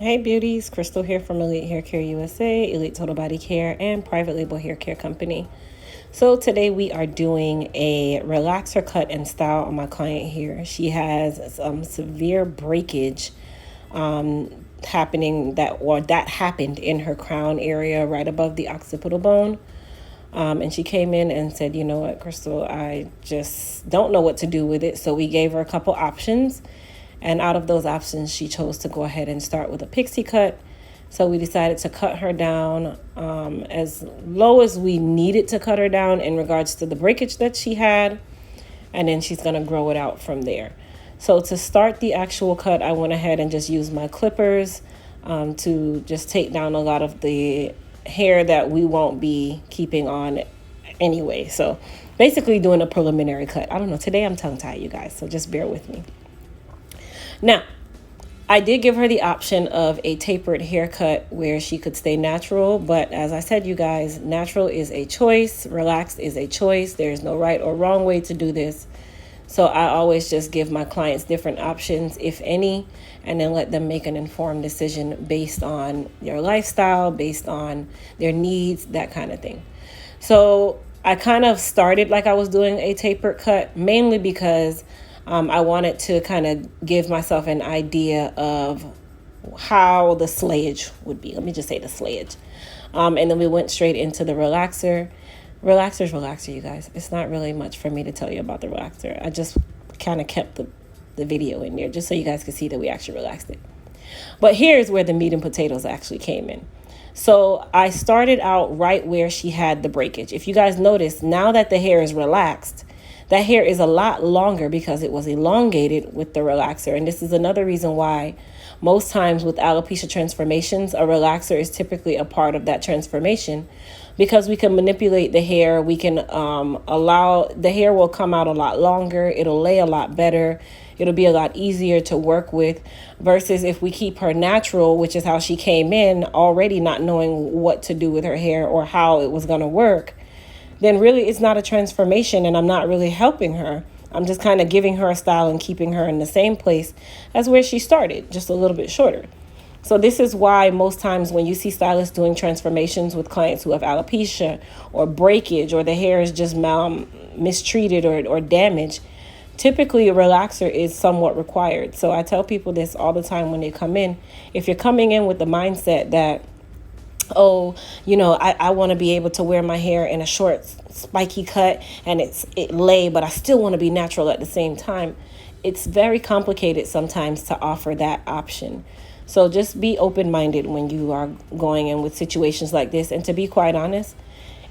Hey beauties, Crystal here from Elite Hair Care USA, Elite Total Body Care, and Private Label Hair Care Company. So today we are doing a relaxer cut and style on my client here. She has some severe breakage happening that happened in her crown area right above the occipital bone. And she came in and said, you know what, Crystal, I just don't know what to do with it. So we gave her a couple options. And out of those options, she chose to go ahead and start with a pixie cut. So we decided to cut her down as low as we needed to cut her down in regards to the breakage that she had. And then she's going to grow it out from there. So to start the actual cut, I went ahead and just used my clippers to just take down a lot of the hair that we won't be keeping on anyway. So basically doing a preliminary cut. I don't know. Today I'm tongue-tied, you guys. So just bear with me. Now, I did give her the option of a tapered haircut where she could stay natural. But as I said, you guys, natural is a choice. Relaxed is a choice. There is no right or wrong way to do this. So I always just give my clients different options, if any, and then let them make an informed decision based on their lifestyle, based on their needs, that kind of thing. So I kind of started like I was doing a tapered cut, mainly because I wanted to kind of give myself an idea of how the slayage would be. Let me just say the slayage. And then we went straight into the relaxer. Relaxer's relaxer, you guys. It's not really much for me to tell you about the relaxer. I just kind of kept the video in there just so you guys could see that we actually relaxed it. But here's where the meat and potatoes actually came in. So I started out right where she had the breakage. If you guys notice, now that the hair is relaxed, that hair is a lot longer because it was elongated with the relaxer. And this is another reason why most times with alopecia transformations, a relaxer is typically a part of that transformation, because we can manipulate the hair. We can allow the hair will come out a lot longer. It'll lay a lot better. It'll be a lot easier to work with versus if we keep her natural, which is how she came in, already not knowing what to do with her hair or how it was going to work. Then really it's not a transformation and I'm not really helping her. I'm just kind of giving her a style and keeping her in the same place as where she started, just a little bit shorter. So this is why most times when you see stylists doing transformations with clients who have alopecia or breakage or the hair is just mistreated or damaged, typically a relaxer is somewhat required. So I tell people this all the time when they come in. If you're coming in with the mindset that, oh, you know, I want to be able to wear my hair in a short, spiky cut and it lay, but I still want to be natural at the same time. It's very complicated sometimes to offer that option. So just be open-minded when you are going in with situations like this. And to be quite honest,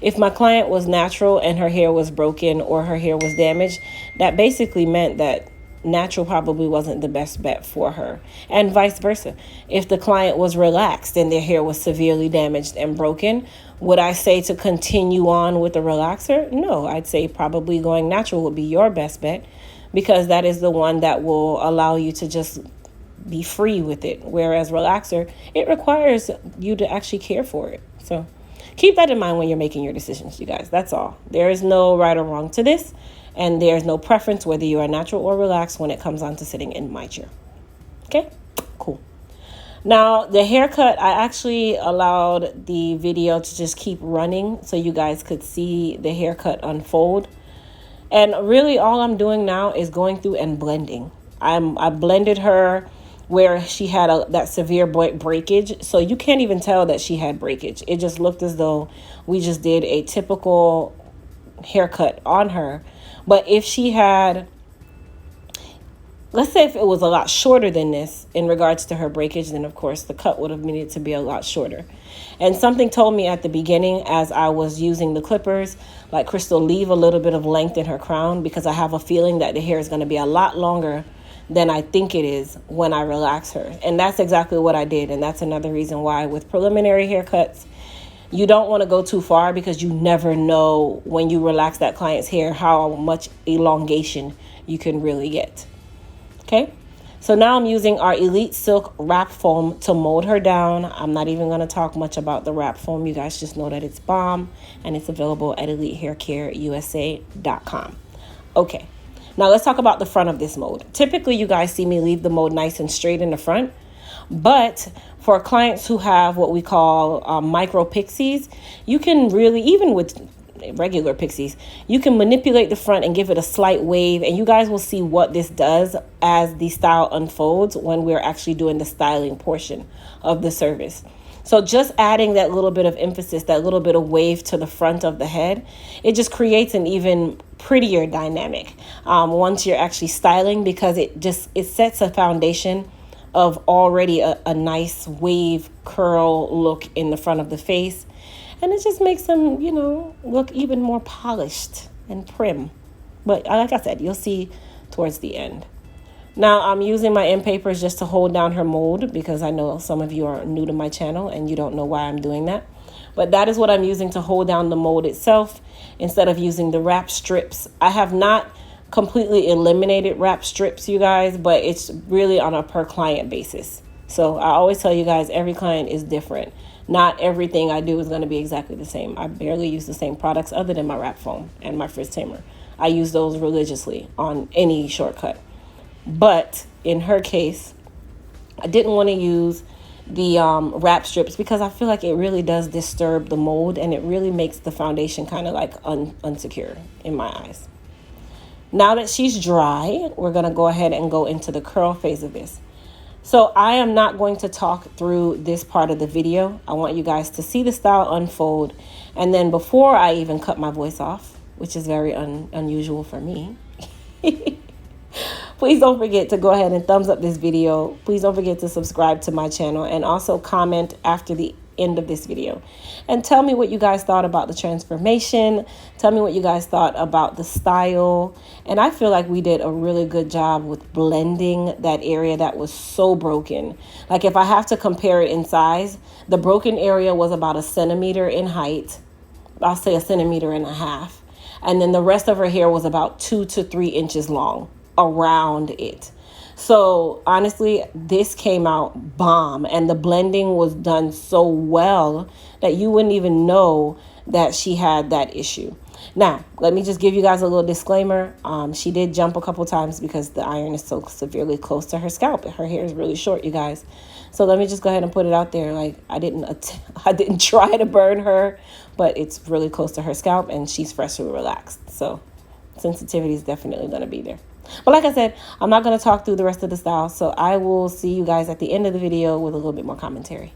if my client was natural and her hair was broken or her hair was damaged, that basically meant that natural probably wasn't the best bet for her, and vice versa. If the client was relaxed and their hair was severely damaged and broken, would I say to continue on with the relaxer? No, I'd say probably going natural would be your best bet, because that is the one that will allow you to just be free with it. Whereas relaxer, it requires you to actually care for it. So keep that in mind when you're making your decisions, you guys. That's all. There is no right or wrong to this. And there's no preference whether you are natural or relaxed when it comes on to sitting in my chair. Okay, cool. Now, the haircut, I actually allowed the video to just keep running so you guys could see the haircut unfold. And really all I'm doing now is going through and blending. I blended her where she had that severe breakage. So you can't even tell that she had breakage. It just looked as though we just did a typical haircut on her. But if she had, let's say if it was a lot shorter than this in regards to her breakage, then of course the cut would have needed to be a lot shorter. And something told me at the beginning as I was using the clippers, like, Crystal, leave a little bit of length in her crown, because I have a feeling that the hair is going to be a lot longer than I think it is when I relax her. And that's exactly what I did. And that's another reason why with preliminary haircuts, you don't want to go too far, because you never know when you relax that client's hair how much elongation you can really get. Okay, so now I'm using our Elite Silk Wrap Foam to mold her down. I'm not even going to talk much about the wrap foam. You guys just know that it's bomb and it's available at EliteHairCareUSA.com. Okay, now let's talk about the front of this mold. Typically, you guys see me leave the mold nice and straight in the front. But for clients who have what we call micro pixies, you can really, even with regular pixies, you can manipulate the front and give it a slight wave, and you guys will see what this does as the style unfolds when we're actually doing the styling portion of the service. So just adding that little bit of emphasis, that little bit of wave to the front of the head, it just creates an even prettier dynamic once you're actually styling, because it sets a foundation of already a nice wave curl look in the front of the face. And it just makes them, look even more polished and prim. But like I said, you'll see towards the end. Now I'm using my end papers just to hold down her mold, because I know some of you are new to my channel and you don't know why I'm doing that. But that is what I'm using to hold down the mold itself instead of using the wrap strips. I have not completely eliminated wrap strips, you guys, but it's really on a per client basis. So I always tell you guys, every client is different. Not everything I do is going to be exactly the same. I barely use the same products other than my wrap foam and my frizz tamer. I use those religiously on any shortcut. But in her case, I didn't want to use the wrap strips because I feel like it really does disturb the mold, and it really makes the foundation kind of like unsecure in my eyes. Now that she's dry, we're going to go ahead and go into the curl phase of this. So I am not going to talk through this part of the video. I want you guys to see the style unfold. And then before I even cut my voice off, which is very unusual for me, please don't forget to go ahead and thumbs up this video. Please don't forget to subscribe to my channel, and also comment after the end of this video and tell me what you guys thought about the transformation. Tell me what you guys thought about the style. And I feel like we did a really good job with blending that area that was so broken. Like, if I have to compare it in size, the broken area was about 1 centimeter in height. I'll say 1.5 centimeters. And then the rest of her hair was about 2 to 3 inches long around it. So honestly, this came out bomb, and the blending was done so well that you wouldn't even know that she had that issue. Now, let me just give you guys a little disclaimer. She did jump a couple times because the iron is so severely close to her scalp. Her hair is really short, you guys. So let me just go ahead and put it out there. Like, I didn't try to burn her, but it's really close to her scalp, and she's freshly relaxed. So sensitivity is definitely going to be there. But like I said, I'm not going to talk through the rest of the style, so I will see you guys at the end of the video with a little bit more commentary.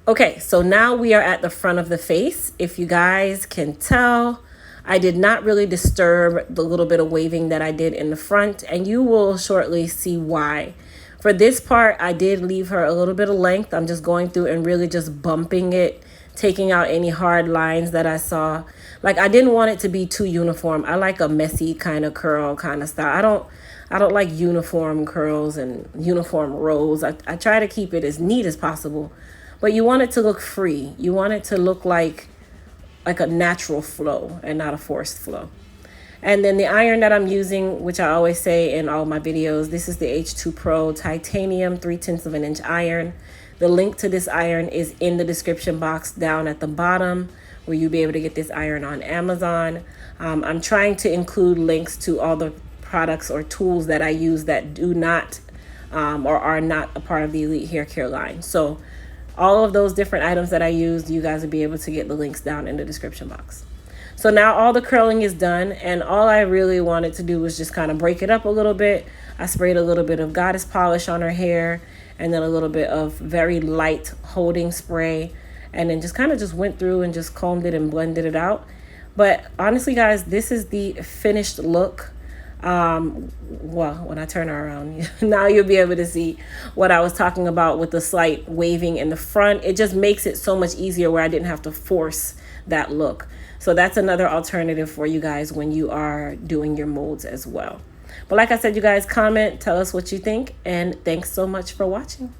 Okay, so now we are at the front of the face. If you guys can tell, I did not really disturb the little bit of waving that I did in the front, and you will shortly see why. For this part, I did leave her a little bit of length. I'm just going through and really just bumping it, taking out any hard lines that I saw. Like, I didn't want it to be too uniform. I like a messy kind of curl kind of style. I don't like uniform curls and uniform rolls. I try to keep it as neat as possible. But you want it to look free. You want it to look like a natural flow and not a forced flow. And then the iron that I'm using, which I always say in all my videos, this is the H2 Pro Titanium 3/10 of an inch iron. The link to this iron is in the description box down at the bottom, where you'll be able to get this iron on Amazon. I'm trying to include links to all the products or tools that I use that do not or are not a part of the Elite Hair Care line. So all of those different items that I used, you guys will be able to get the links down in the description box. So now all the curling is done, and all I really wanted to do was just kind of break it up a little bit. I sprayed a little bit of goddess polish on her hair, and then a little bit of very light holding spray, and then just kind of just went through and just combed it and blended it out. But honestly, guys, this is the finished look. Well, when I turn her around, now you'll be able to see what I was talking about with the slight waving in the front. It just makes it so much easier where I didn't have to force that look. So that's another alternative for you guys when you are doing your molds as well. But like I said, you guys, comment, tell us what you think, and thanks so much for watching.